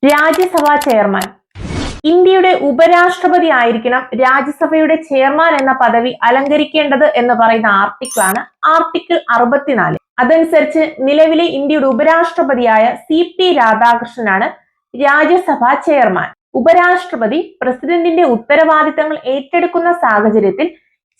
രാജ്യസഭാ chairman. ഇന്ത്യയുടെ ഉപരാഷ്ട്രപതി ആയിരിക്കണം രാജ്യസഭയുടെ ചെയർമാൻ എന്ന പദവി അലങ്കരിക്കേണ്ടത് എന്ന് പറയുന്ന ആർട്ടിക്കിളാണ് ആർട്ടിക്കിൾ 64. അതനുസരിച്ച് നിലവിലെ ഇന്ത്യയുടെ ഉപരാഷ്ട്രപതിയായ CP രാധാകൃഷ്ണനാണ് രാജ്യസഭാ ചെയർമാൻ. ഉപരാഷ്ട്രപതി പ്രസിഡന്റിന്റെ ഉത്തരവാദിത്തങ്ങൾ ഏറ്റെടുക്കുന്ന സാഹചര്യത്തിൽ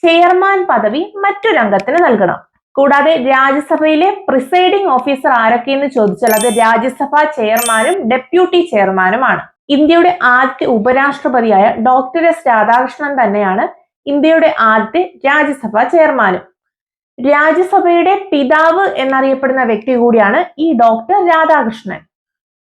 ചെയർമാൻ പദവി മറ്റൊരംഗത്തിന് നൽകണം. കൂടാതെ രാജ്യസഭയിലെ പ്രിസൈഡിംഗ് ഓഫീസർ ആരൊക്കെയെന്ന് ചോദിച്ചാൽ അത് രാജ്യസഭാ ചെയർമാനും ഡെപ്യൂട്ടി ചെയർമാനുമാണ്. ഇന്ത്യയുടെ ആദ്യത്തെ ഉപരാഷ്ട്രപതിയായ ഡോക്ടർ S രാധാകൃഷ്ണൻ തന്നെയാണ് ഇന്ത്യയുടെ ആദ്യത്തെ രാജ്യസഭാ ചെയർമാനും. രാജ്യസഭയുടെ പിതാവ് എന്നറിയപ്പെടുന്ന വ്യക്തി കൂടിയാണ് ഈ ഡോക്ടർ രാധാകൃഷ്ണൻ.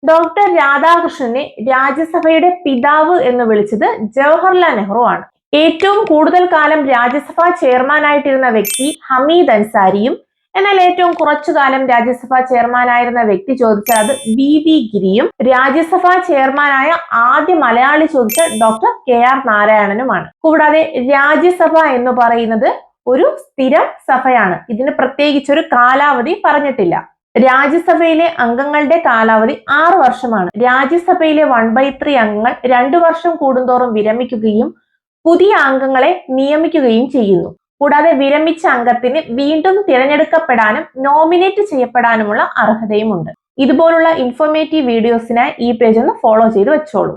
ഡോക്ടർ രാധാകൃഷ്ണനെ രാജ്യസഭയുടെ പിതാവ് എന്ന് വിളിച്ചത് ജവഹർലാൽ നെഹ്റു ആണ്. ഏറ്റവും കൂടുതൽ കാലം രാജ്യസഭാ ചെയർമാൻ ആയിട്ടിരുന്ന വ്യക്തി ഹമീദ് അൻസാരിയും, എന്നാൽ ഏറ്റവും കുറച്ചു കാലം രാജ്യസഭാ ചെയർമാനായിരുന്ന വ്യക്തി ചോദിച്ചാൽ അത് BV ഗിരിയും, രാജ്യസഭാ ചെയർമാനായ ആദ്യ മലയാളി ചോദിച്ചാൽ ഡോക്ടർ KR നാരായണനുമാണ്. കൂടാതെ രാജ്യസഭ എന്ന് പറയുന്നത് ഒരു സ്ഥിരം സഭയാണ്. ഇതിന് പ്രത്യേകിച്ച് ഒരു കാലാവധി പറഞ്ഞിട്ടില്ല. രാജ്യസഭയിലെ അംഗങ്ങളുടെ കാലാവധി 6 വർഷമാണ്. രാജ്യസഭയിലെ 1/3 അംഗങ്ങൾ 2 വർഷം കൂടുന്തോറും വിരമിക്കുകയും പുതിയ അംഗങ്ങളെ നിയമിക്കുകയും ചെയ്യുന്നു. കൂടാതെ വിരമിച്ച അംഗത്തിന് വീണ്ടും തിരഞ്ഞെടുക്കപ്പെടാനും നോമിനേറ്റ് ചെയ്യപ്പെടാനുമുള്ള അർഹതയുമുണ്ട്. ഇതുപോലുള്ള ഇൻഫോർമേറ്റീവ് വീഡിയോസിനായി ഈ പേജ് ഒന്ന് ഫോളോ ചെയ്ത് വെച്ചോളൂ.